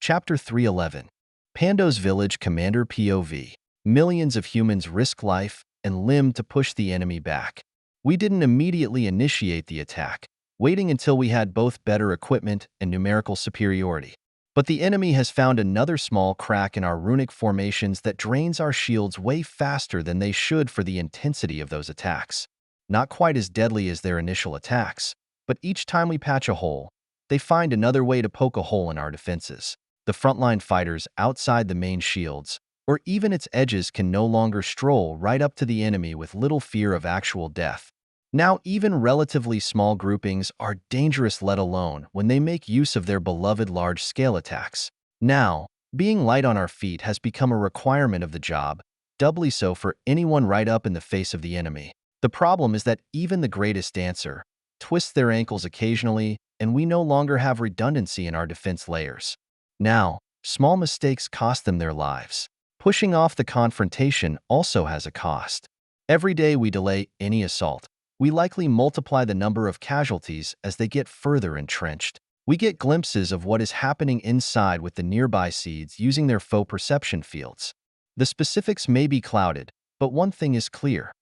Chapter 311. Pando's Village Commander POV. Millions of humans risk life and limb to push the enemy back. We didn't immediately initiate the attack, waiting until we had both better equipment and numerical superiority. But the enemy has found another small crack in our runic formations that drains our shields way faster than they should for the intensity of those attacks. Not quite as deadly as their initial attacks, but each time we patch a hole, they find another way to poke a hole in our defenses. The frontline fighters outside the main shields, or even its edges, can no longer stroll right up to the enemy with little fear of actual death. Now, even relatively small groupings are dangerous, let alone when they make use of their beloved large-scale attacks. Now, being light on our feet has become a requirement of the job, doubly so for anyone right up in the face of the enemy. The problem is that even the greatest dancer twists their ankles occasionally, and we no longer have redundancy in our defense layers. Now, small mistakes cost them their lives. Pushing off the confrontation also has a cost. Every day we delay any assault, we likely multiply the number of casualties as they get further entrenched. We get glimpses of what is happening inside with the nearby seeds using their faux perception fields. The specifics may be clouded, but one thing is clear.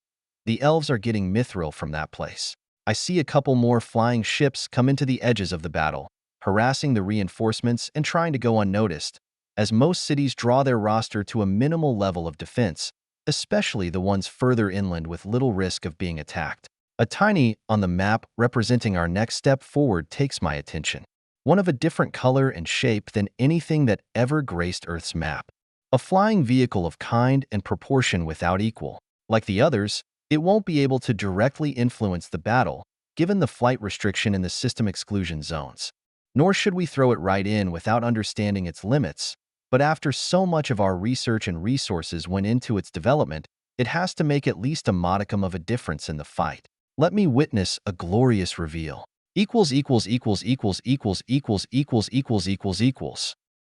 The elves are getting mithril from that place. I see a couple more flying ships come into the edges of the battle, harassing the reinforcements and trying to go unnoticed, as most cities draw their roster to a minimal level of defense, especially the ones further inland with little risk of being attacked. A tiny on the map representing our next step forward takes my attention. One of a different color and shape than anything that ever graced Earth's map. A flying vehicle of kind and proportion without equal. Like the others, it won't be able to directly influence the battle, given the flight restriction in the system exclusion zones. Nor should we throw it right in without understanding its limits, but after so much of our research and resources went into its development, it has to make at least a modicum of a difference in the fight. Let me witness a glorious reveal.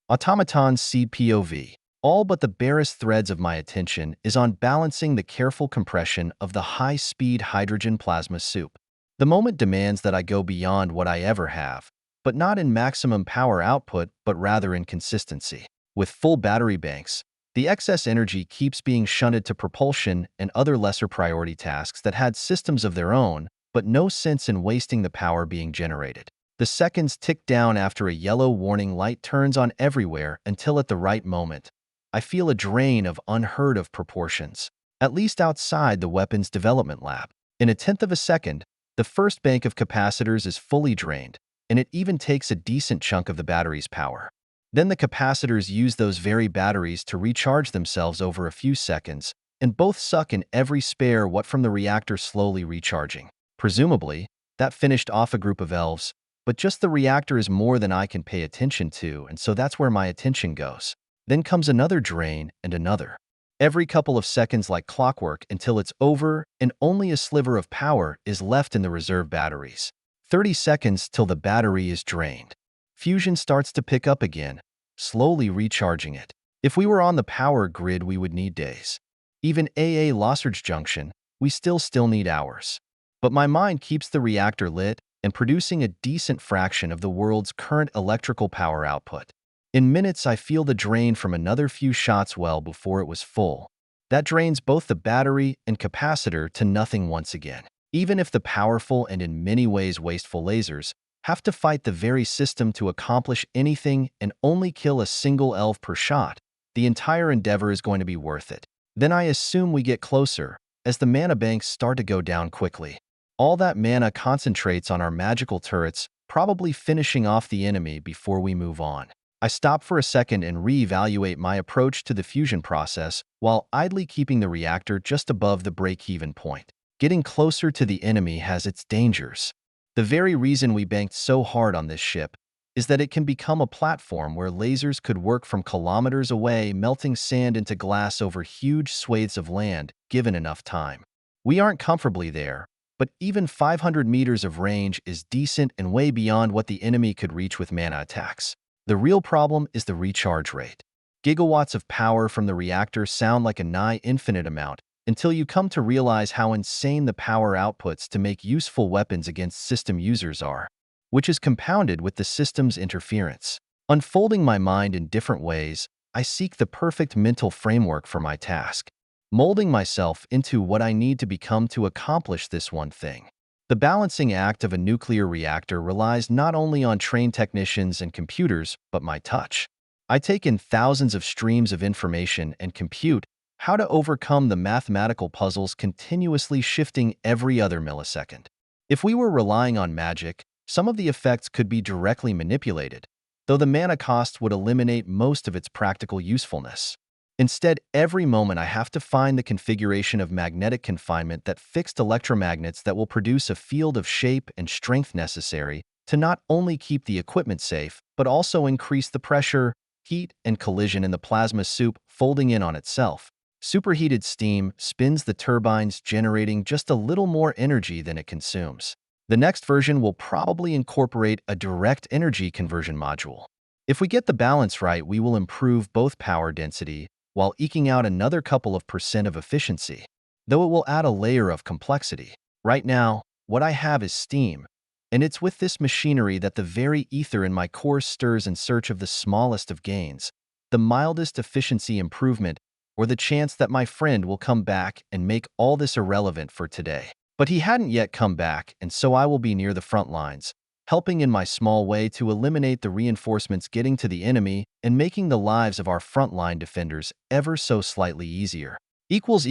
Automaton seed POV. All but the barest threads of my attention is on balancing the careful compression of the high-speed hydrogen plasma soup. The moment demands that I go beyond what I ever have, but not in maximum power output, but rather in consistency. With full battery banks, the excess energy keeps being shunted to propulsion and other lesser priority tasks that had systems of their own, but no sense in wasting the power being generated. The seconds tick down after a yellow warning light turns on everywhere until at the right moment, I feel a drain of unheard of proportions, at least outside the weapons development lab. In a tenth of a second, the first bank of capacitors is fully drained, and it even takes a decent chunk of the battery's power. Then the capacitors use those very batteries to recharge themselves over a few seconds, and both suck in every spare watt from the reactor slowly recharging. Presumably, that finished off a group of elves, but just the reactor is more than I can pay attention to, and so that's where my attention goes. Then comes another drain and another. Every couple of seconds like clockwork until it's over and only a sliver of power is left in the reserve batteries. 30 seconds till the battery is drained. Fusion starts to pick up again, slowly recharging it. If we were on the power grid, we would need days. Even AA Lossarge Junction, we still need hours. But my mind keeps the reactor lit and producing a decent fraction of the world's current electrical power output. In minutes, I feel the drain from another few shots well before it was full. That drains both the battery and capacitor to nothing once again. Even if the powerful and in many ways wasteful lasers have to fight the very system to accomplish anything and only kill a single elf per shot, the entire endeavor is going to be worth it. Then I assume we get closer, as the mana banks start to go down quickly. All that mana concentrates on our magical turrets, probably finishing off the enemy before we move on. I stop for a second and re-evaluate my approach to the fusion process while idly keeping the reactor just above the break-even point. Getting closer to the enemy has its dangers. The very reason we banked so hard on this ship is that it can become a platform where lasers could work from kilometers away, melting sand into glass over huge swathes of land, given enough time. We aren't comfortably there, but even 500 meters of range is decent and way beyond what the enemy could reach with mana attacks. The real problem is the recharge rate. Gigawatts of power from the reactor sound like a nigh infinite amount, until you come to realize how insane the power outputs to make useful weapons against system users are, which is compounded with the system's interference. Unfolding my mind in different ways, I seek the perfect mental framework for my task, molding myself into what I need to become to accomplish this one thing. The balancing act of a nuclear reactor relies not only on trained technicians and computers, but my touch. I take in thousands of streams of information and compute how to overcome the mathematical puzzles continuously shifting every other millisecond. If we were relying on magic, some of the effects could be directly manipulated, though the mana cost would eliminate most of its practical usefulness. Instead, every moment I have to find the configuration of magnetic confinement that fixed electromagnets that will produce a field of shape and strength necessary to not only keep the equipment safe, but also increase the pressure, heat, and collision in the plasma soup folding in on itself. Superheated steam spins the turbines, generating just a little more energy than it consumes. The next version will probably incorporate a direct energy conversion module. If we get the balance right, we will improve both power density while eking out another couple of % of efficiency, though it will add a layer of complexity. Right now, what I have is steam, and it's with this machinery that the very ether in my core stirs in search of the smallest of gains, the mildest efficiency improvement, or the chance that my friend will come back and make all this irrelevant for today. But he hadn't yet come back, and so I will be near the front lines, helping in my small way to eliminate the reinforcements getting to the enemy and making the lives of our frontline defenders ever so slightly easier. Ajax's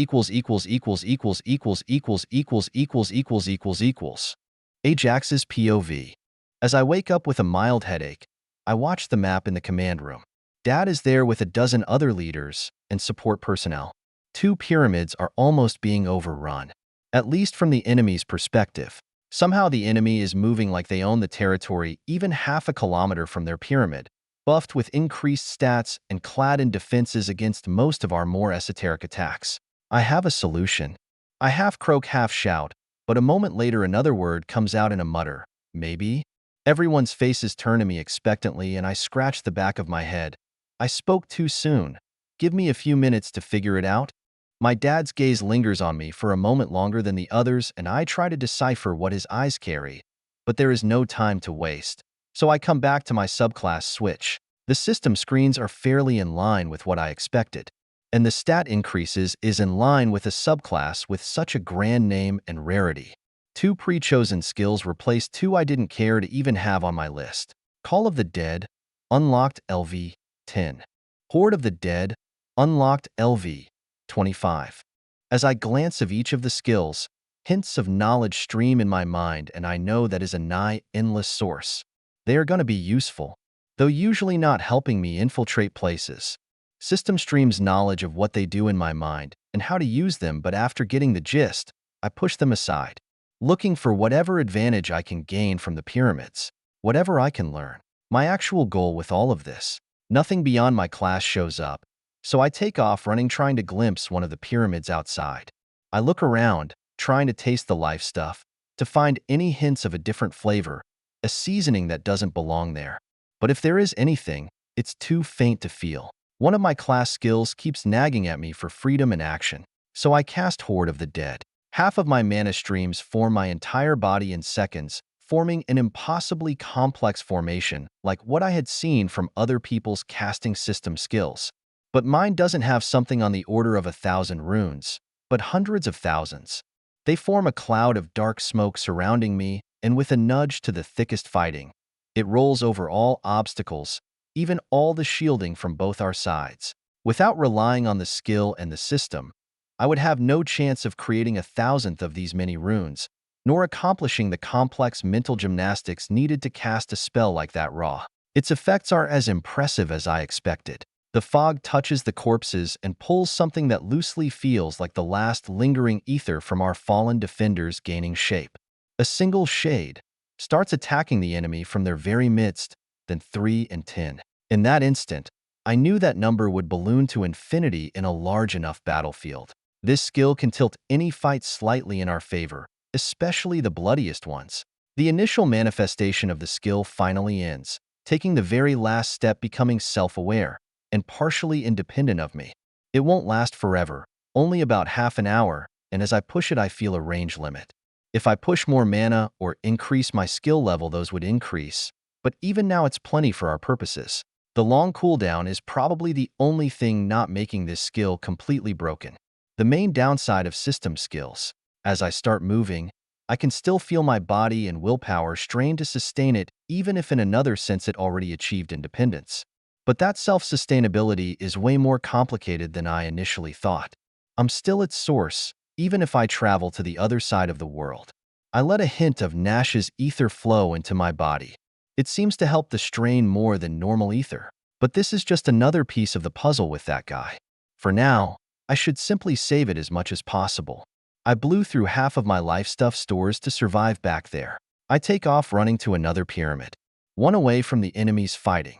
POV. As I wake up with a mild headache, I watch the map in the command room. Dad is there with a dozen other leaders and support personnel. 2 pyramids are almost being overrun, at least from the enemy's perspective. Somehow the enemy is moving like they own the territory even half a kilometer from their pyramid, buffed with increased stats and clad in defenses against most of our more esoteric attacks. I have a solution. I half croak, half shout, but a moment later another word comes out in a mutter. Maybe? Everyone's faces turn to me expectantly and I scratch the back of my head. I spoke too soon. Give me a few minutes to figure it out. My dad's gaze lingers on me for a moment longer than the others, and I try to decipher what his eyes carry. But there is no time to waste. So I come back to my subclass switch. The system screens are fairly in line with what I expected, and the stat increases is in line with a subclass with such a grand name and rarity. 2 pre-chosen skills replaced 2 I didn't care to even have on my list. Call of the Dead, unlocked LV 10. Horde of the Dead, unlocked LV 25. As I glance of each of the skills, hints of knowledge stream in my mind, and I know that is a nigh endless source. They are going to be useful, though usually not helping me infiltrate places. System streams knowledge of what they do in my mind and how to use them, but after getting the gist, I push them aside, looking for whatever advantage I can gain from the pyramids, whatever I can learn. My actual goal with all of this, nothing beyond my class shows up, so I take off running, trying to glimpse one of the pyramids outside. I look around, trying to taste the life stuff, to find any hints of a different flavor, a seasoning that doesn't belong there. But if there is anything, it's too faint to feel. One of my class skills keeps nagging at me for freedom and action, so I cast Horde of the Dead. Half of my mana streams form my entire body in seconds, forming an impossibly complex formation like what I had seen from other people's casting system skills. But mine doesn't have something on the order of 1,000 runes, but hundreds of thousands. They form a cloud of dark smoke surrounding me, and with a nudge to the thickest fighting, it rolls over all obstacles, even all the shielding from both our sides. Without relying on the skill and the system, I would have no chance of creating 1,000th of these many runes, nor accomplishing the complex mental gymnastics needed to cast a spell like that raw. Its effects are as impressive as I expected. The fog touches the corpses and pulls something that loosely feels like the last lingering ether from our fallen defenders gaining shape. A single shade starts attacking the enemy from their very midst, then 3 and 10. In that instant, I knew that number would balloon to infinity in a large enough battlefield. This skill can tilt any fight slightly in our favor, especially the bloodiest ones. The initial manifestation of the skill finally ends, taking the very last step, becoming self-aware and partially independent of me. It won't last forever, only about half an hour, and as I push it I feel a range limit. If I push more mana or increase my skill level, those would increase, but even now it's plenty for our purposes. The long cooldown is probably the only thing not making this skill completely broken. The main downside of system skills. As I start moving, I can still feel my body and willpower strain to sustain it, even if in another sense it already achieved independence. But that self-sustainability is way more complicated than I initially thought. I'm still its source, even if I travel to the other side of the world. I let a hint of Nash's ether flow into my body. It seems to help the strain more than normal ether. But this is just another piece of the puzzle with that guy. For now, I should simply save it as much as possible. I blew through half of my life stuff stores to survive back there. I take off running to another pyramid, one away from the enemies fighting.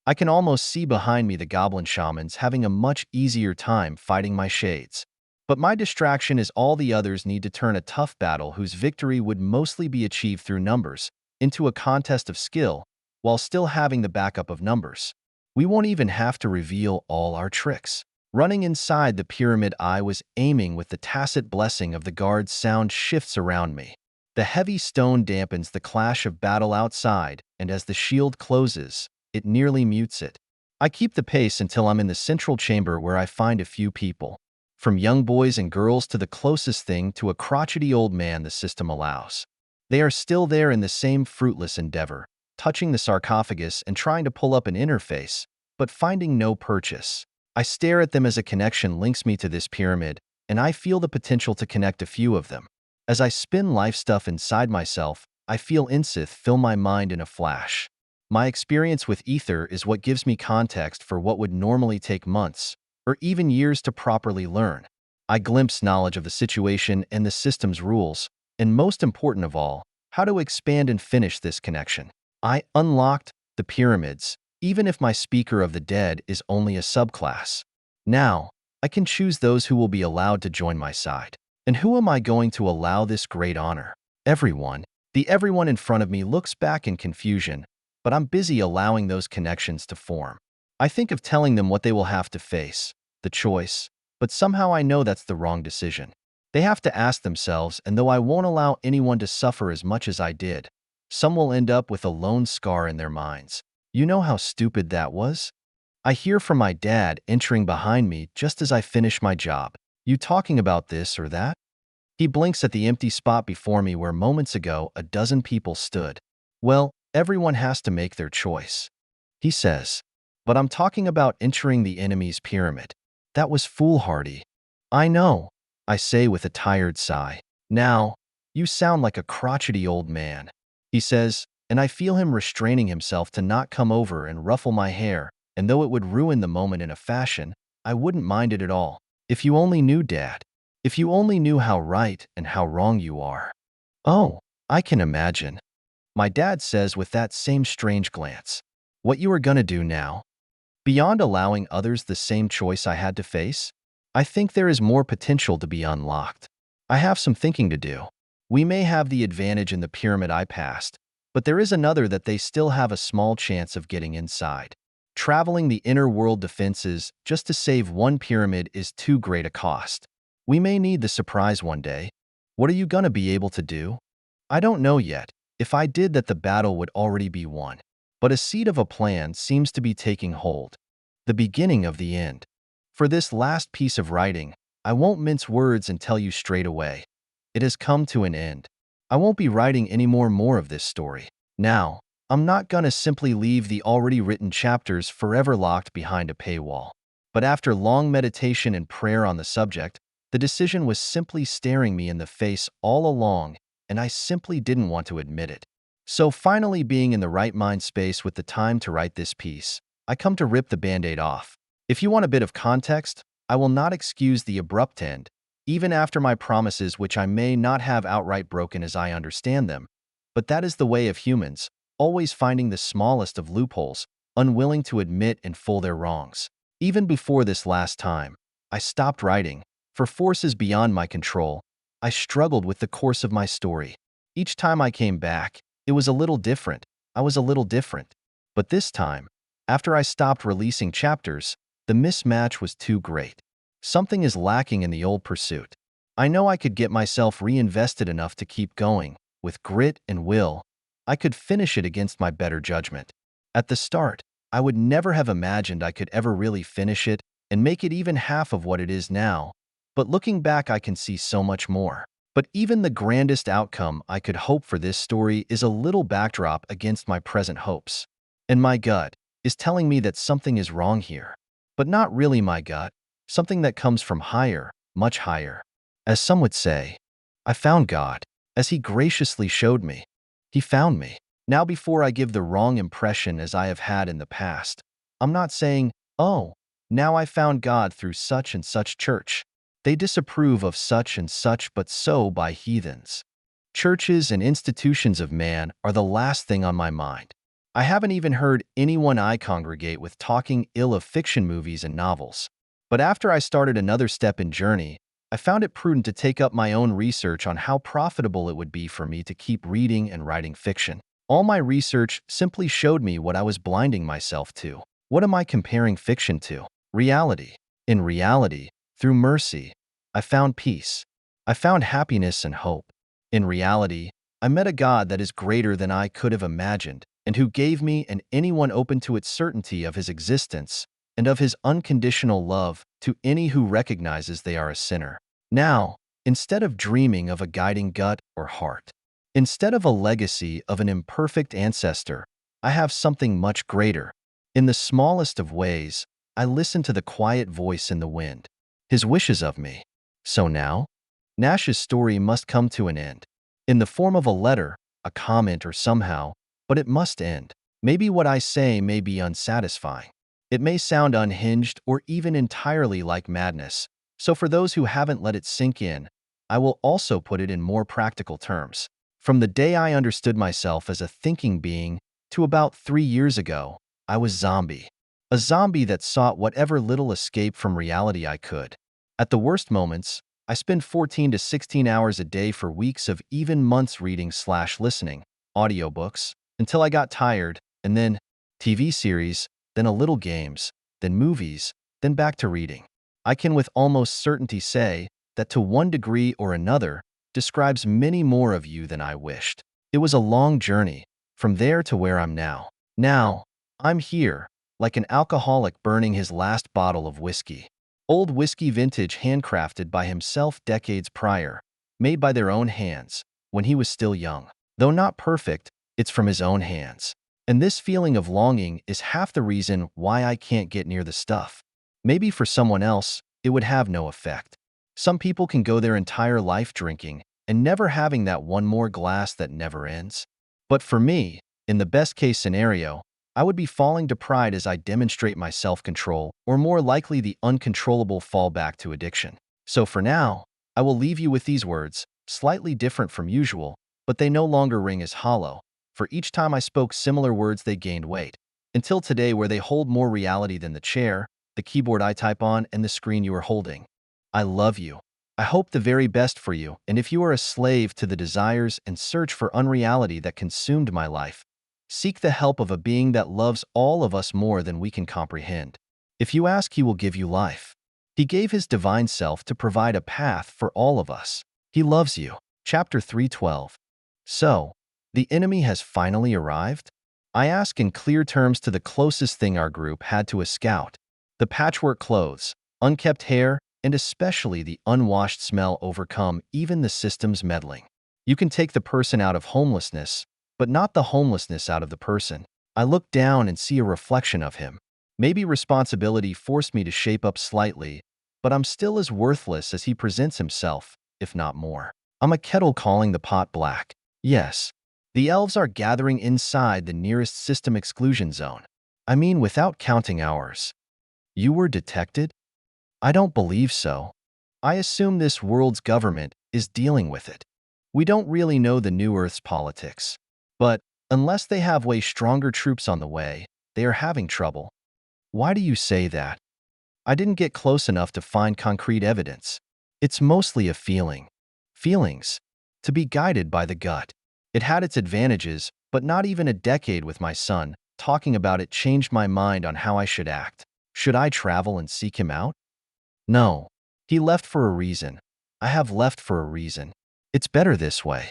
I can almost see behind me the goblin shamans having a much easier time fighting my shades. But my distraction is all the others need to turn a tough battle whose victory would mostly be achieved through numbers into a contest of skill, while still having the backup of numbers. We won't even have to reveal all our tricks. Running inside the pyramid, I was aiming with the tacit blessing of the guard's sound shifts around me. The heavy stone dampens the clash of battle outside, and as the shield closes, it nearly mutes it. I keep the pace until I'm in the central chamber where I find a few people. From young boys and girls to the closest thing to a crotchety old man the system allows. They are still there in the same fruitless endeavor, touching the sarcophagus and trying to pull up an interface, but finding no purchase. I stare at them as a connection links me to this pyramid, and I feel the potential to connect a few of them. As I spin life stuff inside myself, I feel Insith fill my mind in a flash. My experience with Ether is what gives me context for what would normally take months, or even years to properly learn. I glimpse knowledge of the situation and the system's rules, and most important of all, how to expand and finish this connection. I unlocked the pyramids, even if my Speaker of the Dead is only a subclass. Now, I can choose those who will be allowed to join my side. And who am I going to allow this great honor? Everyone. The everyone in front of me looks back in confusion, but I'm busy allowing those connections to form. I think of telling them what they will have to face, the choice, but somehow I know that's the wrong decision. They have to ask themselves, and though I won't allow anyone to suffer as much as I did, some will end up with a lone scar in their minds. You know how stupid that was? I hear from my dad entering behind me just as I finish my job. You talking about this or that? He blinks at the empty spot before me where moments ago a dozen people stood. Well, everyone has to make their choice, he says. But I'm talking about entering the enemy's pyramid. That was foolhardy. I know, I say with a tired sigh. Now, you sound like a crotchety old man, he says, and I feel him restraining himself to not come over and ruffle my hair, and though it would ruin the moment in a fashion, I wouldn't mind it at all. If you only knew, Dad. If you only knew how right and how wrong you are. Oh, I can imagine, my dad says with that same strange glance. What you are gonna do now? Beyond allowing others the same choice I had to face, I think there is more potential to be unlocked. I have some thinking to do. We may have the advantage in the pyramid I passed, but there is another that they still have a small chance of getting inside. Traveling the inner world defenses just to save one pyramid is too great a cost. We may need the surprise one day. What are you gonna be able to do? I don't know yet. If I did that, the battle would already be won. But a seed of a plan seems to be taking hold. The beginning of the end. For this last piece of writing, I won't mince words and tell you straight away. It has come to an end. I won't be writing any more of this story. Now, I'm not gonna simply leave the already written chapters forever locked behind a paywall. But after long meditation and prayer on the subject, the decision was simply staring me in the face all along, and I simply didn't want to admit it. So finally being in the right mind space with the time to write this piece, I come to rip the band-aid off. If you want a bit of context, I will not excuse the abrupt end, even after my promises which I may not have outright broken as I understand them. But that is the way of humans, always finding the smallest of loopholes, unwilling to admit in full their wrongs. Even before this last time, I stopped writing. For forces beyond my control, I struggled with the course of my story. Each time I came back, it was a little different. I was a little different. But this time, after I stopped releasing chapters, the mismatch was too great. Something is lacking in the old pursuit. I know I could get myself reinvested enough to keep going, with grit and will, I could finish it against my better judgment. At the start, I would never have imagined I could ever really finish it and make it even half of what it is now, but looking back I can see so much more. But even the grandest outcome I could hope for this story is a little backdrop against my present hopes. And my gut is telling me that something is wrong here. But not really my gut, something that comes from higher, much higher. As some would say, I found God, as He graciously showed me. He found me. Now before I give the wrong impression as I have had in the past, I'm not saying, oh, now I found God through such and such church. They disapprove of such and such, but so by heathens. Churches and institutions of man are the last thing on my mind. I haven't even heard anyone I congregate with talking ill of fiction movies and novels. But after I started another step in journey, I found it prudent to take up my own research on how profitable it would be for me to keep reading and writing fiction. All my research simply showed me what I was blinding myself to. What am I comparing fiction to? Reality. In reality, through mercy, I found peace. I found happiness and hope. In reality, I met a God that is greater than I could have imagined, and who gave me and anyone open to its certainty of His existence and of His unconditional love to any who recognizes they are a sinner. Now, instead of dreaming of a guiding gut or heart, instead of a legacy of an imperfect ancestor, I have something much greater. In the smallest of ways, I listen to the quiet voice in the wind, His wishes of me. So now, Nash's story must come to an end. In the form of a letter, a comment, or somehow, but it must end. Maybe what I say may be unsatisfying. It may sound unhinged or even entirely like madness. So for those who haven't let it sink in, I will also put it in more practical terms. From the day I understood myself as a thinking being to about 3 years ago, I was zombie. A zombie that sought whatever little escape from reality I could. At the worst moments, I spend 14 to 16 hours a day for weeks of even months reading/listening, audiobooks, until I got tired, and then TV series, then a little games, then movies, then back to reading. I can with almost certainty say that to one degree or another describes many more of you than I wished. It was a long journey, from there to where I'm now. Now, I'm here, like an alcoholic burning his last bottle of whiskey. Old whiskey vintage handcrafted by himself decades prior, made by their own hands, when he was still young. Though not perfect, it's from his own hands. And this feeling of longing is half the reason why I can't get near the stuff. Maybe for someone else, it would have no effect. Some people can go their entire life drinking and never having that one more glass that never ends. But for me, in the best case scenario, I would be falling to pride as I demonstrate my self-control, or more likely the uncontrollable fallback to addiction. So for now, I will leave you with these words, slightly different from usual, but they no longer ring as hollow. For each time I spoke similar words, they gained weight. Until today, where they hold more reality than the chair, the keyboard I type on, and the screen you are holding. I love you. I hope the very best for you, and if you are a slave to the desires and search for unreality that consumed my life, seek the help of a being that loves all of us more than we can comprehend. If you ask, He will give you life. He gave His divine self to provide a path for all of us. He loves you. Chapter 3:12. So, the enemy has finally arrived? I ask in clear terms to the closest thing our group had to a scout. The patchwork clothes, unkempt hair, and especially the unwashed smell overcome even the system's meddling. You can take the person out of homelessness, but not the homelessness out of the person. I look down and see a reflection of him. Maybe responsibility forced me to shape up slightly, but I'm still as worthless as he presents himself, if not more. I'm a kettle calling the pot black. Yes, the elves are gathering inside the nearest system exclusion zone. I mean, without counting ours. You were detected? I don't believe so. I assume this world's government is dealing with it. We don't really know the New Earth's politics. But, unless they have way stronger troops on the way, they are having trouble. Why do you say that? I didn't get close enough to find concrete evidence. It's mostly a feeling. Feelings. To be guided by the gut. It had its advantages, but not even a decade with my son talking about it changed my mind on how I should act. Should I travel and seek him out? No. He left for a reason. I have left for a reason. It's better this way.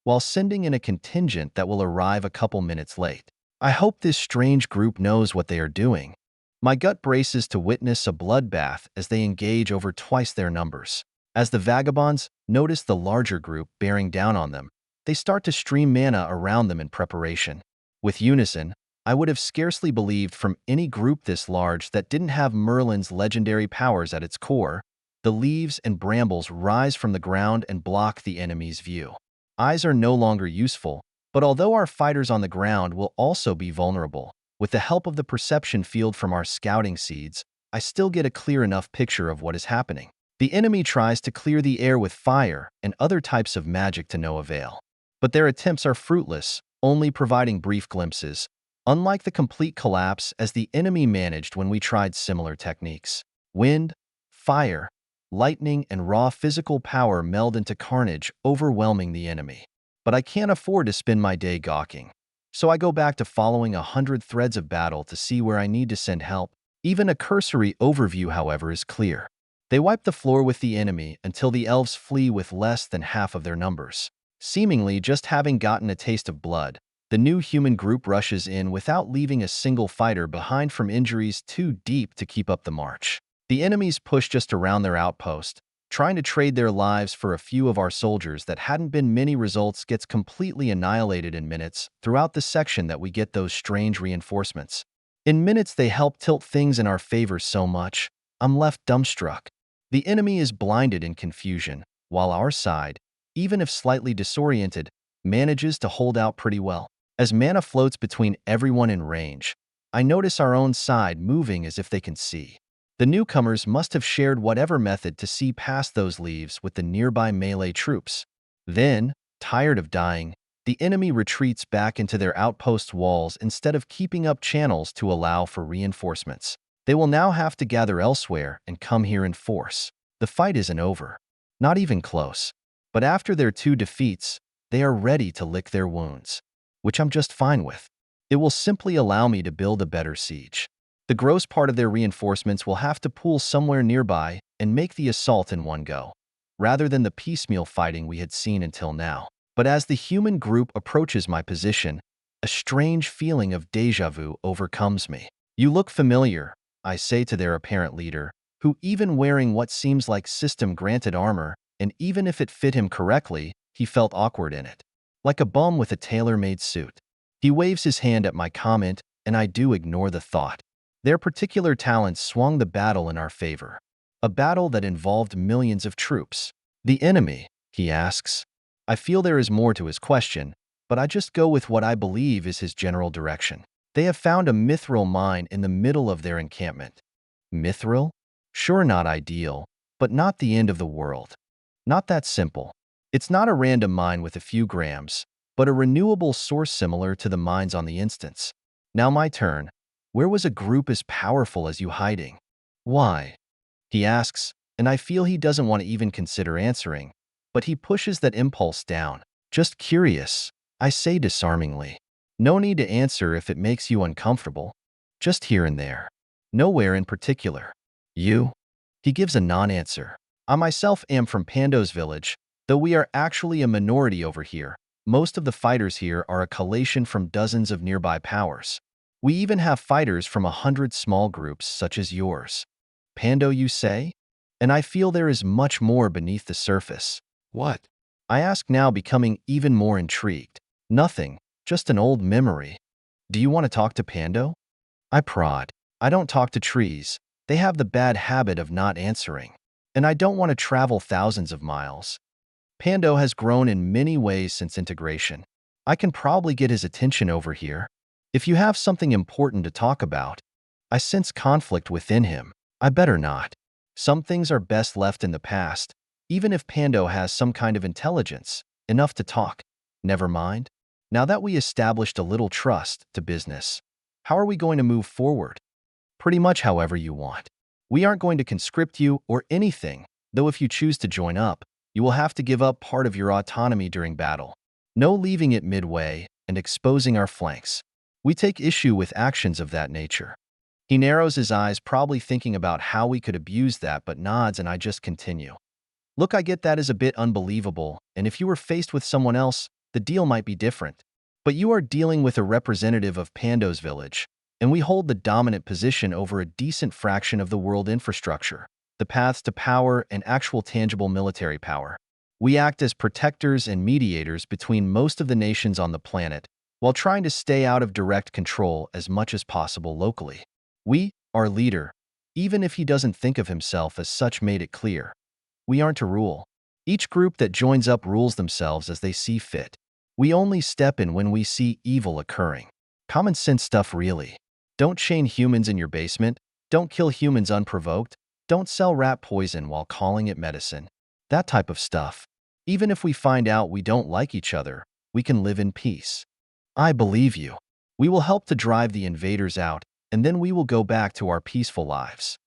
while sending in a contingent that will arrive a couple minutes late. I hope this strange group knows what they are doing. My gut braces to witness a bloodbath as they engage over twice their numbers. As the vagabonds notice the larger group bearing down on them, they start to stream mana around them in preparation. With unison, I would have scarcely believed from any group this large that didn't have Merlin's legendary powers at its core. The leaves and brambles rise from the ground and block the enemy's view. Eyes are no longer useful, but although our fighters on the ground will also be vulnerable, with the help of the perception field from our scouting seeds, I still get a clear enough picture of what is happening. The enemy tries to clear the air with fire and other types of magic to no avail. But their attempts are fruitless, only providing brief glimpses, unlike the complete collapse as the enemy managed when we tried similar techniques. Wind, fire, lightning, and raw physical power meld into carnage, overwhelming the enemy. But I can't afford to spend my day gawking. So I go back to following 100 threads of battle to see where I need to send help. Even a cursory overview, however, is clear. They wipe the floor with the enemy until the elves flee with less than half of their numbers. Seemingly just having gotten a taste of blood, the new human group rushes in without leaving a single fighter behind from injuries too deep to keep up the march. The enemies push just around their outpost, trying to trade their lives for a few of our soldiers that hadn't been many results gets completely annihilated in minutes throughout the section that we get those strange reinforcements. In minutes they help tilt things in our favor so much, I'm left dumbstruck. The enemy is blinded in confusion, while our side, even if slightly disoriented, manages to hold out pretty well. As mana floats between everyone in range, I notice our own side moving as if they can see. The newcomers must have shared whatever method to see past those leaves with the nearby melee troops. Then, tired of dying, the enemy retreats back into their outpost walls instead of keeping up channels to allow for reinforcements. They will now have to gather elsewhere and come here in force. The fight isn't over. Not even close. But after their 2 defeats, they are ready to lick their wounds, which I'm just fine with. It will simply allow me to build a better siege. The gross part of their reinforcements will have to pool somewhere nearby and make the assault in one go, rather than the piecemeal fighting we had seen until now. But as the human group approaches my position, a strange feeling of déjà vu overcomes me. "You look familiar," I say to their apparent leader, who, even wearing what seems like system-granted armor, and even if it fit him correctly, he felt awkward in it. Like a bum with a tailor-made suit. He waves his hand at my comment, and I do ignore the thought. Their particular talents swung the battle in our favor. A battle that involved millions of troops. "The enemy?" he asks. I feel there is more to his question, but I just go with what I believe is his general direction. "They have found a mithril mine in the middle of their encampment." Mithril? Sure, not ideal, but not the end of the world. Not that simple. It's not a random mine with a few grams, but a renewable source similar to the mines on the instance. Now my turn. "Where was a group as powerful as you hiding?" "Why?" he asks, and I feel he doesn't want to even consider answering, but he pushes that impulse down. "Just curious," I say disarmingly. "No need to answer if it makes you uncomfortable. Just here and there. Nowhere in particular." "You?" He gives a non-answer. "I myself am from Pando's village, though we are actually a minority over here. Most of the fighters here are a collation from dozens of nearby powers. We even have fighters from 100 small groups such as yours." "Pando, you say?" And I feel there is much more beneath the surface. "What?" I ask now, becoming even more intrigued. "Nothing, just an old memory." "Do you want to talk to Pando?" I prod. "I don't talk to trees. They have the bad habit of not answering. And I don't want to travel thousands of miles. Pando has grown in many ways since integration. I can probably get his attention over here. If you have something important to talk about." I sense conflict within him. I better not. Some things are best left in the past, even if Pando has some kind of intelligence, enough to talk. Never mind. Now that we established a little trust to business, how are we going to move forward? Pretty much however you want. We aren't going to conscript you or anything, though if you choose to join up, you will have to give up part of your autonomy during battle. No leaving it midway and exposing our flanks. We take issue with actions of that nature." He narrows his eyes, probably thinking about how we could abuse that, but nods, and I just continue. "Look, I get that is a bit unbelievable, and if you were faced with someone else, the deal might be different. But you are dealing with a representative of Pando's village, and we hold the dominant position over a decent fraction of the world infrastructure, the paths to power and actual tangible military power. We act as protectors and mediators between most of the nations on the planet, while trying to stay out of direct control as much as possible locally. We, our leader, even if he doesn't think of himself as such, made it clear. We aren't to rule. Each group that joins up rules themselves as they see fit. We only step in when we see evil occurring. Common sense stuff, really. Don't chain humans in your basement. Don't kill humans unprovoked. Don't sell rat poison while calling it medicine. That type of stuff. Even if we find out we don't like each other, we can live in peace. I believe you. We will help to drive the invaders out, and then we will go back to our peaceful lives.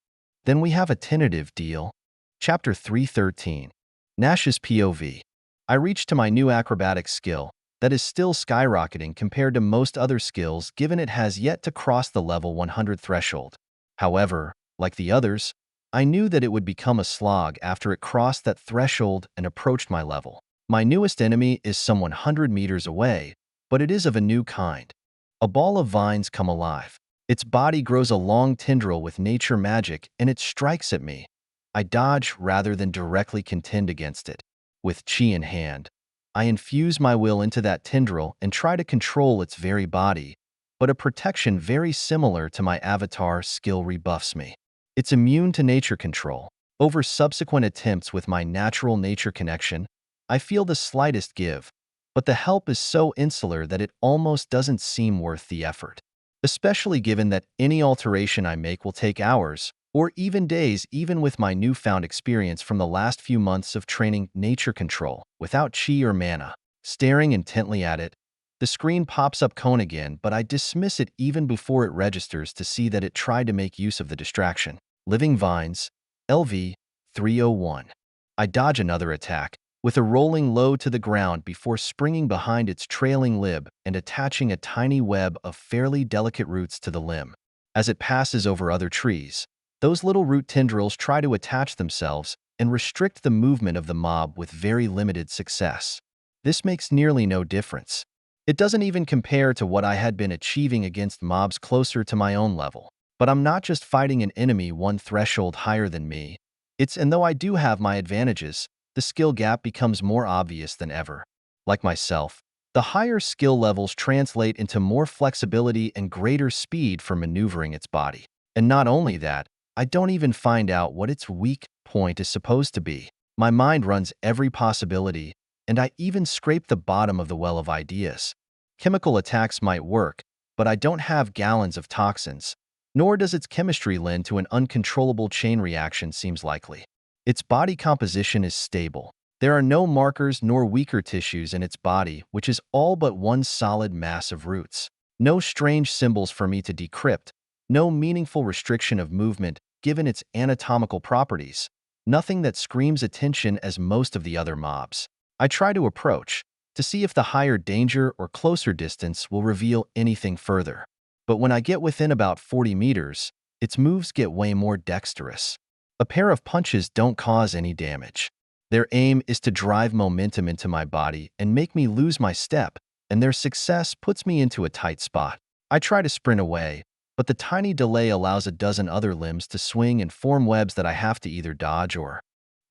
Then we have a tentative deal. Chapter 313. Nash's POV. I reached to my new acrobatics skill, that is still skyrocketing compared to most other skills given it has yet to cross the level 100 threshold. However, like the others, I knew that it would become a slog after it crossed that threshold and approached my level. My newest enemy is some 100 meters away, but it is of a new kind. A ball of vines come alive. Its body grows a long tendril with nature magic and it strikes at me. I dodge rather than directly contend against it. With chi in hand, I infuse my will into that tendril and try to control its very body, but a protection very similar to my avatar skill rebuffs me. It's immune to nature control. Over subsequent attempts with my natural nature connection, I feel the slightest give, but the help is so insular that it almost doesn't seem worth the effort. Especially given that any alteration I make will take hours, or even days, even with my newfound experience from the last few months of training nature control, without chi or mana. Staring intently at it, the screen pops up cone again, but I dismiss it even before it registers to see that it tried to make use of the distraction. Living Vines, LV 301. I dodge another attack, with a rolling low to the ground before springing behind its trailing lib and attaching a tiny web of fairly delicate roots to the limb. As it passes over other trees, those little root tendrils try to attach themselves and restrict the movement of the mob with very limited success. This makes nearly no difference. It doesn't even compare to what I had been achieving against mobs closer to my own level. But I'm not just fighting an enemy one threshold higher than me. And though I do have my advantages, the skill gap becomes more obvious than ever. Like myself, the higher skill levels translate into more flexibility and greater speed for maneuvering its body. And not only that, I don't even find out what its weak point is supposed to be. My mind runs every possibility, and I even scrape the bottom of the well of ideas. Chemical attacks might work, but I don't have gallons of toxins, nor does its chemistry lend to an uncontrollable chain reaction seems likely. Its body composition is stable. There are no markers nor weaker tissues in its body, which is all but one solid mass of roots. No strange symbols for me to decrypt, no meaningful restriction of movement given its anatomical properties, nothing that screams attention as most of the other mobs. I try to approach, to see if the higher danger or closer distance will reveal anything further. But when I get within about 40 meters, its moves get way more dexterous. A pair of punches don't cause any damage. Their aim is to drive momentum into my body and make me lose my step, and their success puts me into a tight spot. I try to sprint away, but the tiny delay allows a dozen other limbs to swing and form webs that I have to either dodge or.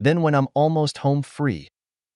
Then when I'm almost home free,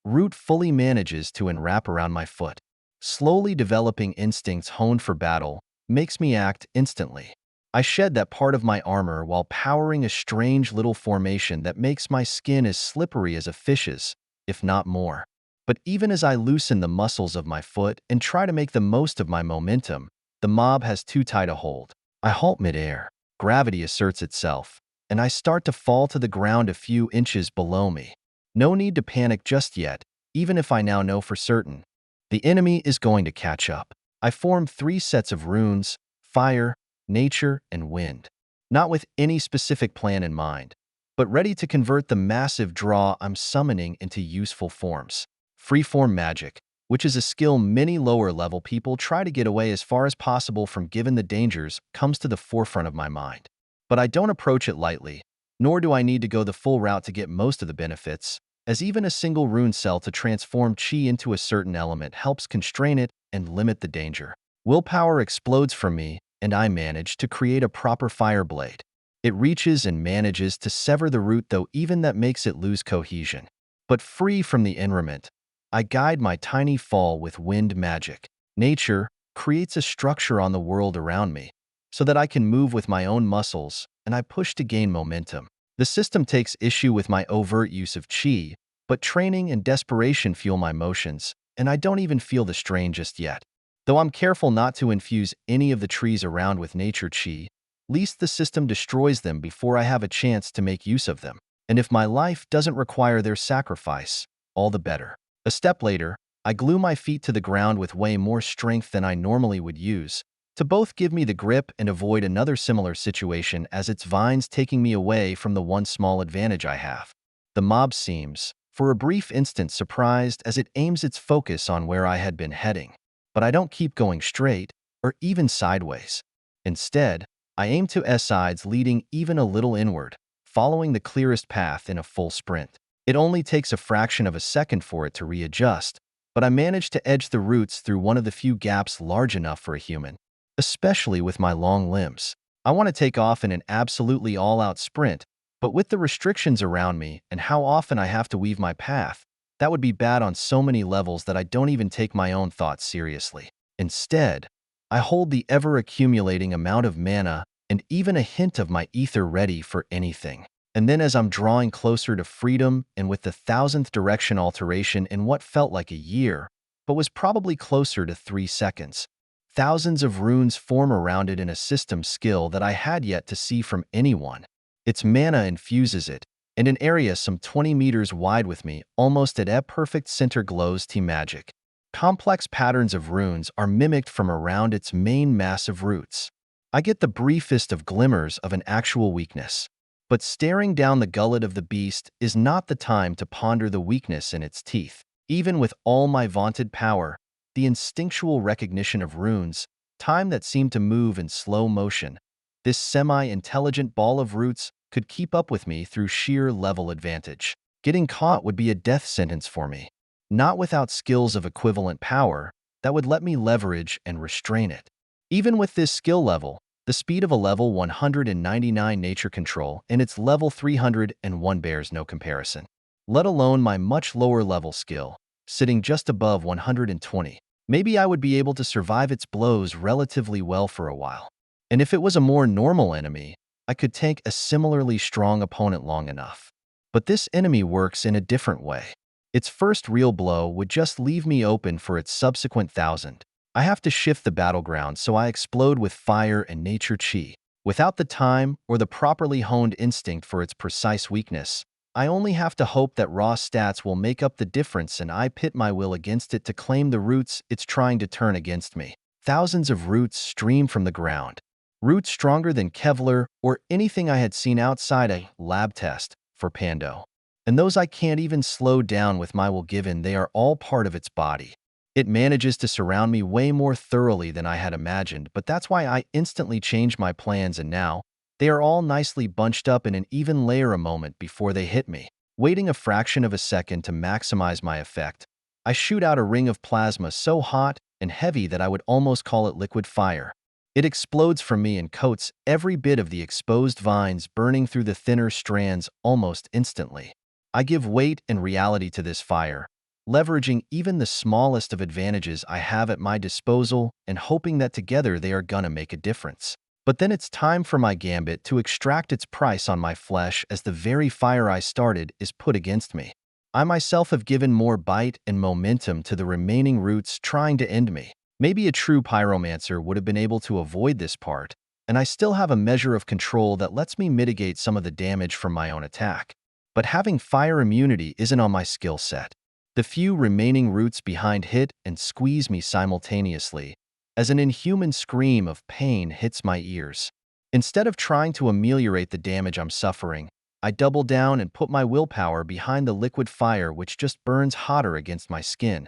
Root fully manages to enwrap around my foot. Slowly developing instincts honed for battle makes me act instantly. I shed that part of my armor while powering a strange little formation that makes my skin as slippery as a fish's, if not more. But even as I loosen the muscles of my foot and try to make the most of my momentum, the mob has too tight a hold. I halt midair. Gravity asserts itself, and I start to fall to the ground a few inches below me. No need to panic just yet, even if I now know for certain. The enemy is going to catch up. I form 3 sets of runes: fire, nature, and wind. Not with any specific plan in mind, but ready to convert the massive draw I'm summoning into useful forms. Freeform magic, which is a skill many lower-level people try to get away as far as possible from given the dangers, comes to the forefront of my mind. But I don't approach it lightly, nor do I need to go the full route to get most of the benefits. as even a single rune cell to transform chi into a certain element helps constrain it and limit the danger. Willpower explodes from me, and I manage to create a proper fire blade. It reaches and manages to sever the root, though even that makes it lose cohesion. But free from the enriment, I guide my tiny fall with wind magic. Nature creates a structure on the world around me, so that I can move with my own muscles, and I push to gain momentum. The system takes issue with my overt use of chi, but training and desperation fuel my motions, and I don't even feel the strain just yet. Though I'm careful not to infuse any of the trees around with nature chi, lest the system destroys them before I have a chance to make use of them. And if my life doesn't require their sacrifice, all the better. A step later, I glue my feet to the ground with way more strength than I normally would use, to both give me the grip and avoid another similar situation as its vines taking me away from the one small advantage I have. The mob seems, for a brief instant, surprised as it aims its focus on where I had been heading. But I don't keep going straight, or even sideways. Instead, I aim to sides, leading even a little inward, following the clearest path in a full sprint. It only takes a fraction of a second for it to readjust, but I manage to edge the roots through one of the few gaps large enough for a human. Especially with my long limbs. I want to take off in an absolutely all-out sprint, but with the restrictions around me and how often I have to weave my path, that would be bad on so many levels that I don't even take my own thoughts seriously. Instead, I hold the ever-accumulating amount of mana and even a hint of my ether ready for anything. And then as I'm drawing closer to freedom and with the 1000th direction alteration in what felt like a year, but was probably closer to 3 seconds, thousands of runes form around it in a system skill that I had yet to see from anyone. Its mana infuses it, and an area some 20 meters wide with me, almost at a perfect center, glows magic. Complex patterns of runes are mimicked from around its main massive roots. I get the briefest of glimmers of an actual weakness. But staring down the gullet of the beast is not the time to ponder the weakness in its teeth. Even with all my vaunted power, the instinctual recognition of runes, time that seemed to move in slow motion, this semi-intelligent ball of roots could keep up with me through sheer level advantage. Getting caught would be a death sentence for me. Not without skills of equivalent power that would let me leverage and restrain it. Even with this skill level, the speed of a level 199 nature control and its level 301 bears no comparison. Let alone my much lower level skill, sitting just above 120. Maybe I would be able to survive its blows relatively well for a while. And if it was a more normal enemy, I could tank a similarly strong opponent long enough. But this enemy works in a different way. Its first real blow would just leave me open for its subsequent 1000. I have to shift the battleground, so I explode with fire and nature chi. Without the time or the properly honed instinct for its precise weakness, I only have to hope that raw stats will make up the difference, and I pit my will against it to claim the roots it's trying to turn against me. Thousands of roots stream from the ground. Roots stronger than Kevlar or anything I had seen outside a lab test for Pando. And those I can't even slow down with my will, given they are all part of its body. It manages to surround me way more thoroughly than I had imagined, but that's why I instantly changed my plans, and now they are all nicely bunched up in an even layer a moment before they hit me. Waiting a fraction of a second to maximize my effect, I shoot out a ring of plasma so hot and heavy that I would almost call it liquid fire. It explodes from me and coats every bit of the exposed vines, burning through the thinner strands almost instantly. I give weight and reality to this fire, leveraging even the smallest of advantages I have at my disposal and hoping that together they are gonna make a difference. But then it's time for my gambit to extract its price on my flesh, as the very fire I started is put against me. I myself have given more bite and momentum to the remaining roots trying to end me. Maybe a true pyromancer would have been able to avoid this part, and I still have a measure of control that lets me mitigate some of the damage from my own attack. But having fire immunity isn't on my skill set. The few remaining roots behind hit and squeeze me simultaneously, as an inhuman scream of pain hits my ears. Instead of trying to ameliorate the damage I'm suffering, I double down and put my willpower behind the liquid fire, which just burns hotter against my skin.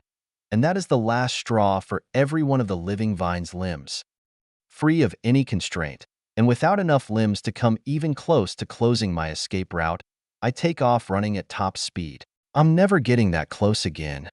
And that is the last straw for every one of the living vine's limbs. Free of any constraint, and without enough limbs to come even close to closing my escape route, I take off running at top speed. I'm never getting that close again.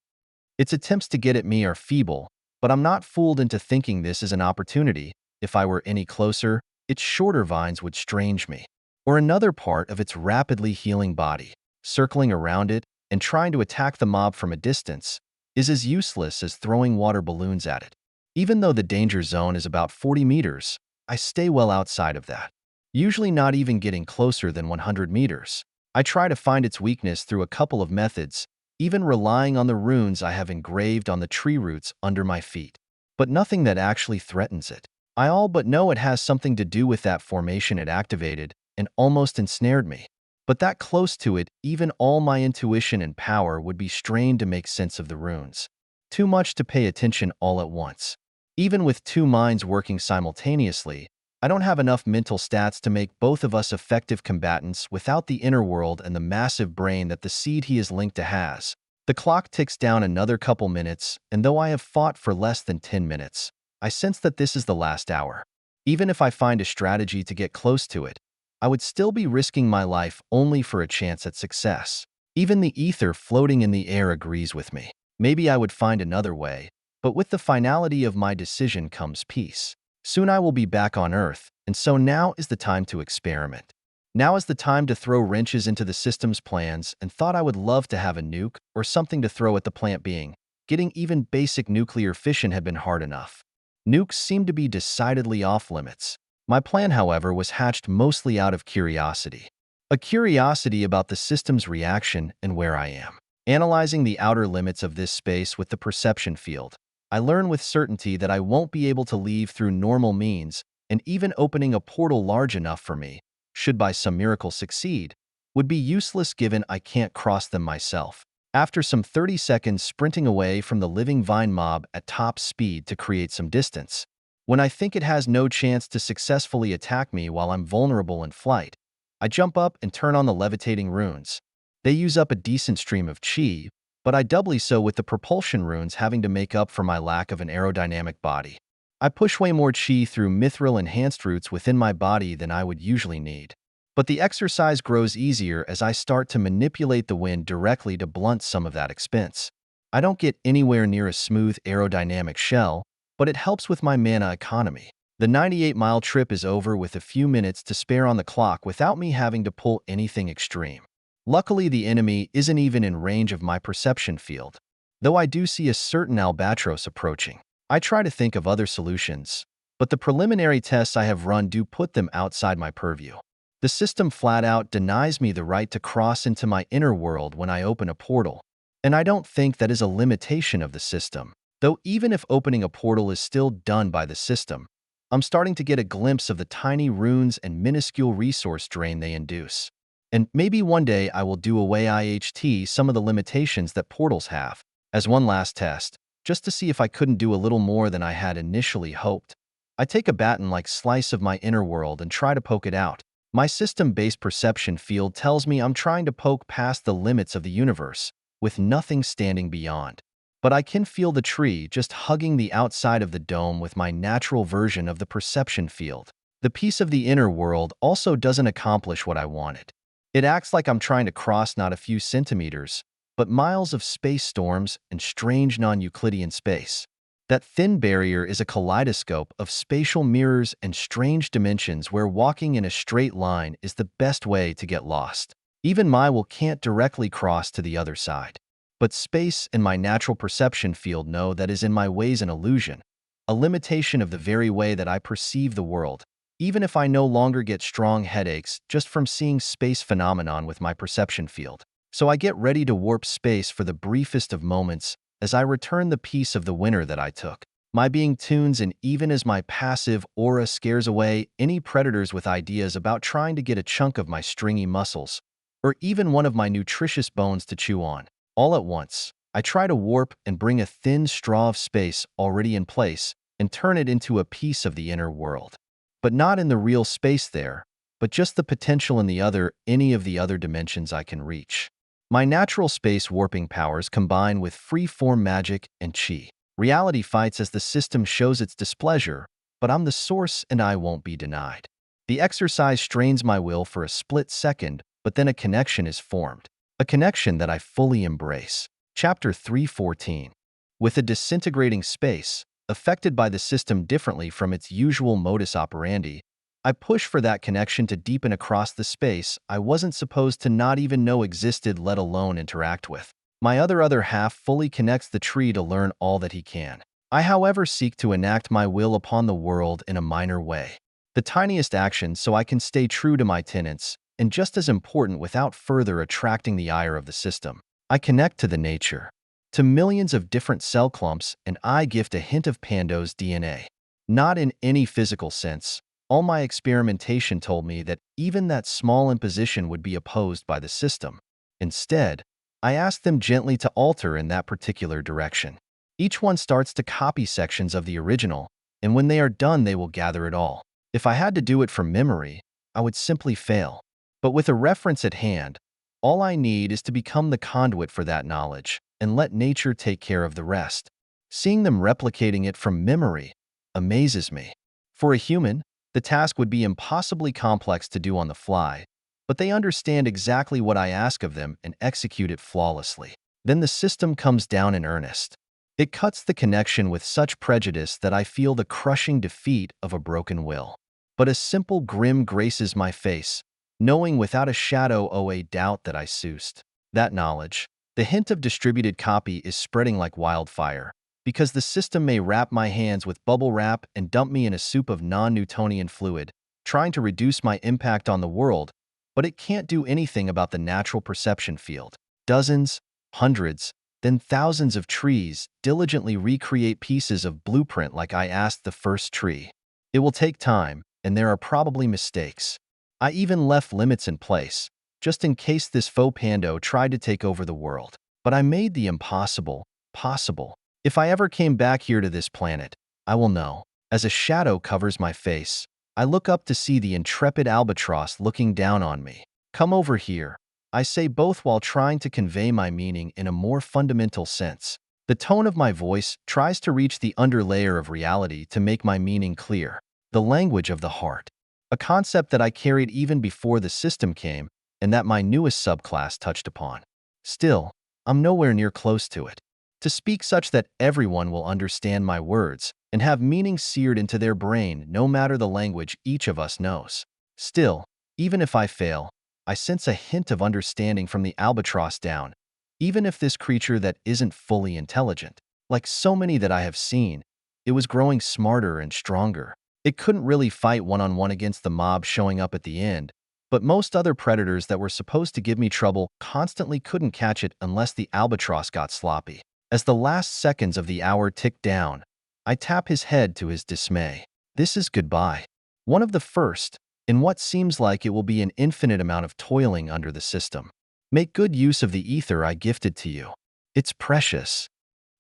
Its attempts to get at me are feeble, but I'm not fooled into thinking this is an opportunity. If I were any closer, its shorter vines would strange me. Or another part of its rapidly healing body, circling around it and trying to attack the mob from a distance, is as useless as throwing water balloons at it. Even though the danger zone is about 40 meters, I stay well outside of that, usually not even getting closer than 100 meters. I try to find its weakness through a couple of methods, even relying on the runes I have engraved on the tree roots under my feet. But nothing that actually threatens it. I all but know it has something to do with that formation it activated and almost ensnared me. But that close to it, even all my intuition and power would be strained to make sense of the runes. Too much to pay attention all at once. Even with two minds working simultaneously, I don't have enough mental stats to make both of us effective combatants without the inner world and the massive brain that the seed he is linked to has. The clock ticks down another couple minutes, and though I have fought for less than 10 minutes, I sense that this is the last hour. Even if I find a strategy to get close to it, I would still be risking my life only for a chance at success. Even the ether floating in the air agrees with me. Maybe I would find another way, but with the finality of my decision comes peace. Soon I will be back on Earth, and so now is the time to experiment. Now is the time to throw wrenches into the system's plans, and thought I would love to have a nuke or something to throw at the plant being. Getting even basic nuclear fission had been hard enough. Nukes seemed to be decidedly off-limits. My plan, however, was hatched mostly out of curiosity. A curiosity about the system's reaction and where I am. Analyzing the outer limits of this space with the perception field, I learn with certainty that I won't be able to leave through normal means, and even opening a portal large enough for me, should by some miracle succeed, would be useless given I can't cross them myself. After some 30 seconds sprinting away from the living vine mob at top speed to create some distance, when I think it has no chance to successfully attack me while I'm vulnerable in flight, I jump up and turn on the levitating runes. They use up a decent stream of chi, but I doubly so with the propulsion runes having to make up for my lack of an aerodynamic body. I push way more chi through mithril enhanced roots within my body than I would usually need. But the exercise grows easier as I start to manipulate the wind directly to blunt some of that expense. I don't get anywhere near a smooth aerodynamic shell, but it helps with my mana economy. The 98-mile trip is over with a few minutes to spare on the clock without me having to pull anything extreme. Luckily, the enemy isn't even in range of my perception field, though I do see a certain albatross approaching. I try to think of other solutions, but the preliminary tests I have run do put them outside my purview. The system flat out denies me the right to cross into my inner world when I open a portal, and I don't think that is a limitation of the system. Though even if opening a portal is still done by the system, I'm starting to get a glimpse of the tiny runes and minuscule resource drain they induce. And maybe one day I will do away IHT some of the limitations that portals have, as one last test, just to see if I couldn't do a little more than I had initially hoped. I take a baton-like slice of my inner world and try to poke it out. My system-based perception field tells me I'm trying to poke past the limits of the universe, with nothing standing beyond. But I can feel the tree just hugging the outside of the dome with my natural version of the perception field. The piece of the inner world also doesn't accomplish what I wanted. It acts like I'm trying to cross not a few centimeters, but miles of space storms and strange non-Euclidean space. That thin barrier is a kaleidoscope of spatial mirrors and strange dimensions where walking in a straight line is the best way to get lost. Even my will can't directly cross to the other side. But space and my natural perception field know that is in my ways an illusion, a limitation of the very way that I perceive the world, even if I no longer get strong headaches just from seeing space phenomenon with my perception field. So I get ready to warp space for the briefest of moments as I return the piece of the winner that I took. My being tunes, and even as my passive aura scares away any predators with ideas about trying to get a chunk of my stringy muscles, or even one of my nutritious bones to chew on. All at once, I try to warp and bring a thin straw of space already in place and turn it into a piece of the inner world. But not in the real space there, but just the potential in any of the other dimensions I can reach. My natural space warping powers combine with free-form magic and chi. Reality fights as the system shows its displeasure, but I'm the source and I won't be denied. The exercise strains my will for a split second, but then a connection is formed. A connection that I fully embrace. Chapter 314. With a disintegrating space, affected by the system differently from its usual modus operandi, I push for that connection to deepen across the space I wasn't supposed to not even know existed, let alone interact with. My other half fully connects the tree to learn all that he can. I, however, seek to enact my will upon the world in a minor way. The tiniest action so I can stay true to my tenets, and just as important without further attracting the ire of the system. I connect to the nature, to millions of different cell clumps, and I gift a hint of Pando's DNA. Not in any physical sense. All my experimentation told me that even that small imposition would be opposed by the system. Instead, I asked them gently to alter in that particular direction. Each one starts to copy sections of the original, and when they are done, they will gather it all. If I had to do it from memory, I would simply fail. But with a reference at hand, all I need is to become the conduit for that knowledge and let nature take care of the rest. Seeing them replicating it from memory amazes me. For a human, the task would be impossibly complex to do on the fly, but they understand exactly what I ask of them and execute it flawlessly. Then the system comes down in earnest. It cuts the connection with such prejudice that I feel the crushing defeat of a broken will. But a simple grim graces my face, knowing without a shadow of a doubt that I soused. That knowledge, the hint of distributed copy, is spreading like wildfire, because the system may wrap my hands with bubble wrap and dump me in a soup of non-Newtonian fluid, trying to reduce my impact on the world, but it can't do anything about the natural perception field. Dozens, hundreds, then thousands of trees diligently recreate pieces of blueprint like I asked the first tree. It will take time, and there are probably mistakes. I even left limits in place, just in case this faux Pando tried to take over the world. But I made the impossible possible. If I ever came back here to this planet, I will know. As a shadow covers my face, I look up to see the intrepid albatross looking down on me. Come over here, I say, both while trying to convey my meaning in a more fundamental sense. The tone of my voice tries to reach the underlayer of reality to make my meaning clear. The language of the heart. A concept that I carried even before the system came, and that my newest subclass touched upon. Still, I'm nowhere near close to it. To speak such that everyone will understand my words and have meaning seared into their brain no matter the language each of us knows. Still, even if I fail, I sense a hint of understanding from the albatross down, even if this creature that isn't fully intelligent. Like so many that I have seen, it was growing smarter and stronger. It couldn't really fight one-on-one against the mob showing up at the end, but most other predators that were supposed to give me trouble constantly couldn't catch it unless the albatross got sloppy. As the last seconds of the hour tick down, I tap his head to his dismay. This is goodbye. One of the first, in what seems like it will be an infinite amount of toiling under the system. Make good use of the ether I gifted to you. It's precious.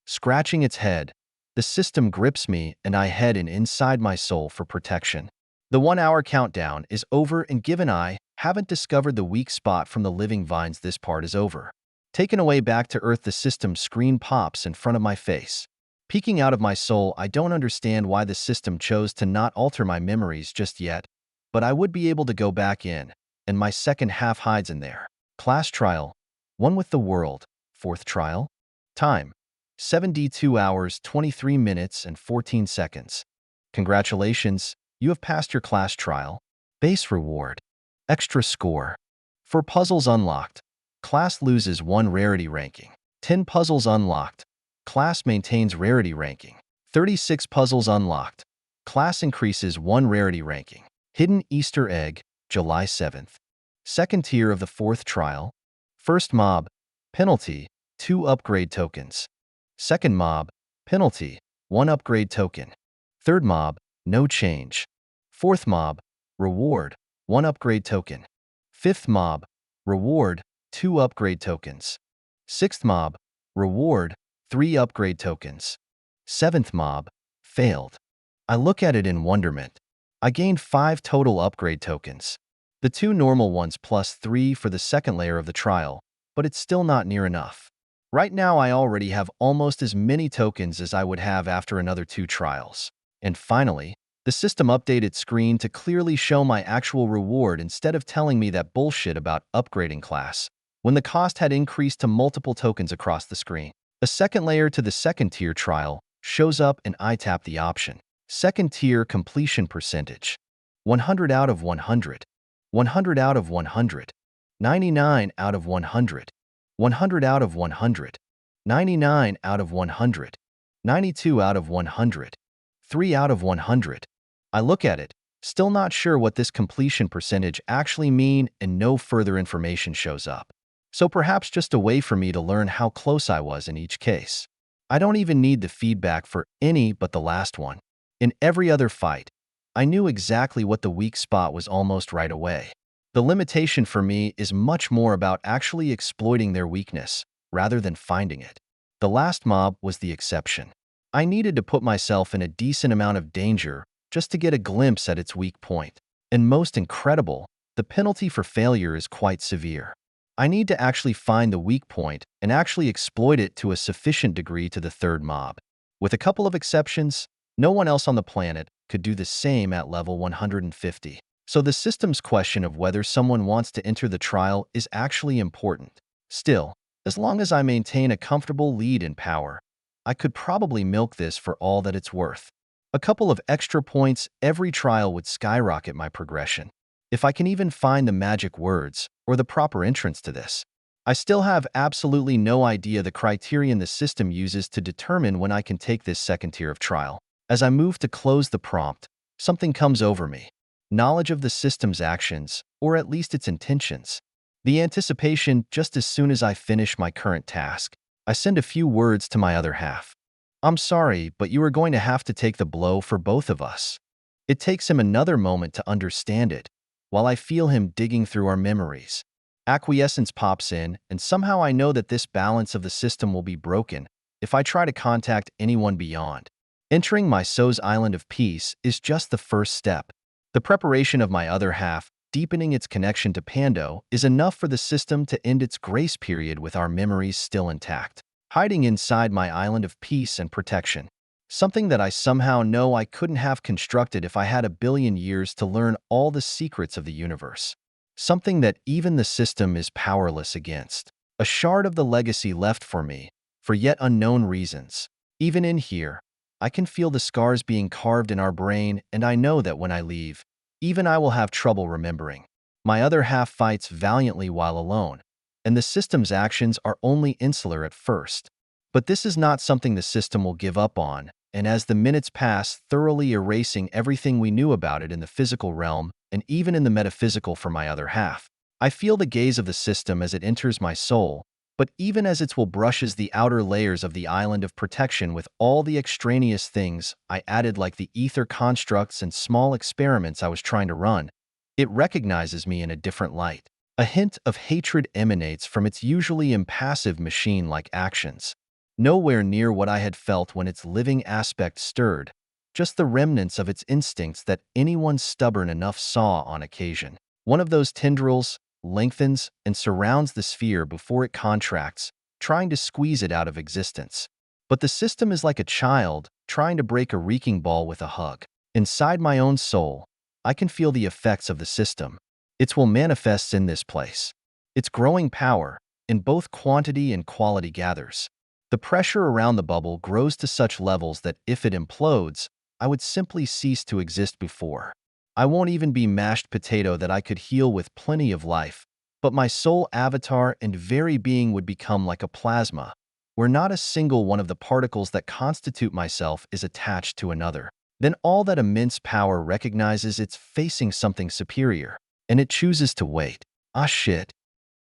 Scratching its head, the system grips me and I head inside my soul for protection. The 1 hour countdown is over, and given I haven't discovered the weak spot from the living vines, this part is over. Taken away back to Earth, the system screen pops in front of my face. Peeking out of my soul, I don't understand why the system chose to not alter my memories just yet, but I would be able to go back in, and my second half hides in there. Class trial, 1 with the world, 4th trial. Time, 72 hours, 23 minutes, and 14 seconds. Congratulations, you have passed your class trial. Base reward, extra score. For puzzles unlocked, class loses 1 rarity ranking. 10 puzzles unlocked, class maintains rarity ranking. 36 puzzles unlocked, class increases 1 rarity ranking. Hidden Easter egg, July 7th. Second tier of the 4th trial. First mob, penalty, 2 upgrade tokens. Second mob, penalty, 1 upgrade token. Third mob, no change. Fourth mob, reward, 1 upgrade token. Fifth mob, reward, 2 upgrade tokens. Sixth mob, reward, 3 upgrade tokens. Seventh mob, failed. I look at it in wonderment. I gained 5 total upgrade tokens. The 2 normal ones plus 3 for the second layer of the trial, but it's still not near enough. Right now I already have almost as many tokens as I would have after another 2 trials. And finally, the system updated screen to clearly show my actual reward instead of telling me that bullshit about upgrading class. when the cost had increased to multiple tokens across the screen. A second layer to the second tier trial shows up and I tap the option. Second tier completion percentage. 100 out of 100. 100 out of 100. 99 out of 100. 100 out of 100. 99 out of 100. 92 out of 100. 3 out of 100. I look at it, still not sure what this completion percentage actually mean, and no further information shows up. So perhaps just a way for me to learn how close I was in each case. I don't even need the feedback for any but the last one. In every other fight, I knew exactly what the weak spot was almost right away. The limitation for me is much more about actually exploiting their weakness, rather than finding it. The last mob was the exception. I needed to put myself in a decent amount of danger just to get a glimpse at its weak point. And most incredible, the penalty for failure is quite severe. I need to actually find the weak point and actually exploit it to a sufficient degree to the third mob. With a couple of exceptions, no one else on the planet could do the same at level 150. So the system's question of whether someone wants to enter the trial is actually important. Still, as long as I maintain a comfortable lead in power, I could probably milk this for all that it's worth. A couple of extra points every trial would skyrocket my progression. If I can even find the magic words or the proper entrance to this. I still have absolutely no idea the criterion the system uses to determine when I can take this second tier of trial. As I move to close the prompt, something comes over me. Knowledge of the system's actions, or at least its intentions. The anticipation just as soon as I finish my current task. I send a few words to my other half. I'm sorry, but you are going to have to take the blow for both of us. It takes him another moment to understand it, while I feel him digging through our memories. Acquiescence pops in, and somehow I know that this balance of the system will be broken if I try to contact anyone beyond. Entering my So's Island of Peace is just the first step. The preparation of my other half, deepening its connection to Pando, is enough for the system to end its grace period with our memories still intact, hiding inside my island of peace and protection. Something that I somehow know I couldn't have constructed if I had a billion years to learn all the secrets of the universe. Something that even the system is powerless against. A shard of the legacy left for me, for yet unknown reasons. Even in here, I can feel the scars being carved in our brain, and I know that when I leave, even I will have trouble remembering. My other half fights valiantly while alone, and the system's actions are only insular at first. But this is not something the system will give up on, and as the minutes pass, thoroughly erasing everything we knew about it in the physical realm and even in the metaphysical for my other half, I feel the gaze of the system as it enters my soul, but even as its will brushes the outer layers of the island of protection with all the extraneous things I added, like the ether constructs and small experiments I was trying to run, it recognizes me in a different light. A hint of hatred emanates from its usually impassive machine-like actions. Nowhere near what I had felt when its living aspect stirred, just the remnants of its instincts that anyone stubborn enough saw on occasion. One of those tendrils lengthens and surrounds the sphere before it contracts, trying to squeeze it out of existence. But the system is like a child trying to break a reeking ball with a hug. Inside my own soul, I can feel the effects of the system. Its will manifests in this place. Its growing power, in both quantity and quality, gathers. The pressure around the bubble grows to such levels that if it implodes, I would simply cease to exist before. I won't even be mashed potato that I could heal with plenty of life, but my soul avatar and very being would become like a plasma, where not a single one of the particles that constitute myself is attached to another. Then all that immense power recognizes it's facing something superior, and it chooses to wait. Ah shit.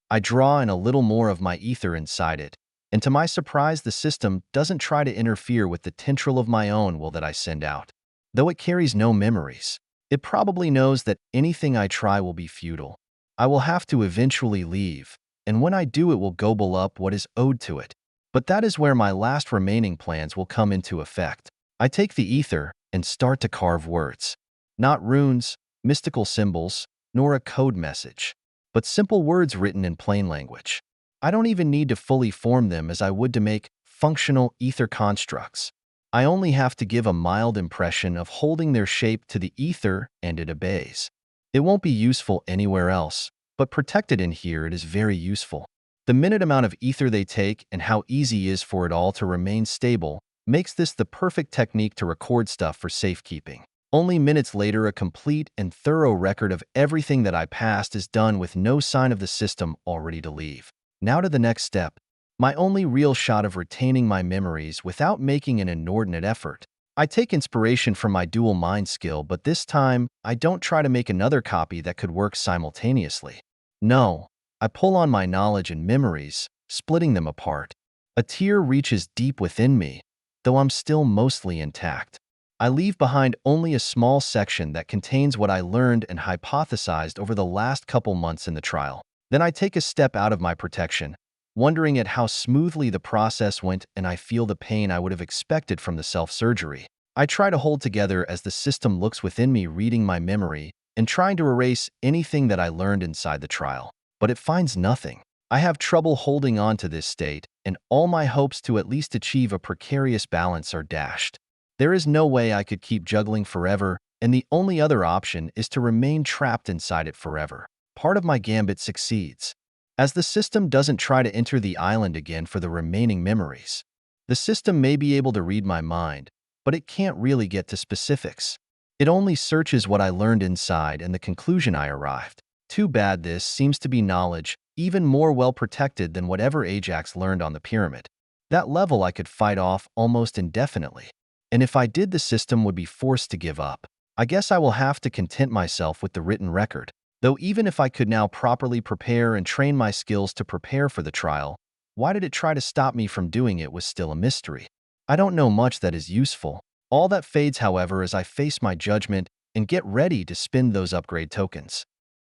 I draw in a little more of my ether inside it, and to my surprise the system doesn't try to interfere with the tendril of my own will that I send out. Though it carries no memories, it probably knows that anything I try will be futile. I will have to eventually leave, and when I do it will gobble up what is owed to it. But that is where my last remaining plans will come into effect. I take the ether and start to carve words. Not runes, mystical symbols, nor a code message, but simple words written in plain language. I don't even need to fully form them as I would to make functional ether constructs. I only have to give a mild impression of holding their shape to the ether and it obeys. It won't be useful anywhere else, but protected in here it is very useful. The minute amount of ether they take and how easy it is for it all to remain stable makes this the perfect technique to record stuff for safekeeping. Only minutes later, a complete and thorough record of everything that I passed is done with no sign of the system already to leave. Now to the next step, my only real shot of retaining my memories without making an inordinate effort. I take inspiration from my dual mind skill, but this time, I don't try to make another copy that could work simultaneously. No, I pull on my knowledge and memories, splitting them apart. A tear reaches deep within me, though I'm still mostly intact. I leave behind only a small section that contains what I learned and hypothesized over the last couple months in the trial. Then I take a step out of my protection, wondering at how smoothly the process went, and I feel the pain I would have expected from the self-surgery. I try to hold together as the system looks within me, reading my memory and trying to erase anything that I learned inside the trial. But it finds nothing. I have trouble holding on to this state, and all my hopes to at least achieve a precarious balance are dashed. There is no way I could keep juggling forever, and the only other option is to remain trapped inside it forever. Part of my gambit succeeds, as the system doesn't try to enter the island again for the remaining memories. The system may be able to read my mind, but it can't really get to specifics. It only searches what I learned inside and the conclusion I arrived. Too bad. This seems to be knowledge, even more well-protected than whatever Ajax learned on the pyramid. That level I could fight off almost indefinitely. And if I did, the system would be forced to give up. I guess I will have to content myself with the written record. Though even if I could now properly prepare and train my skills to prepare for the trial, why did it try to stop me from doing it was still a mystery. I don't know much that is useful. All that fades, however, as I face my judgment and get ready to spend those upgrade tokens.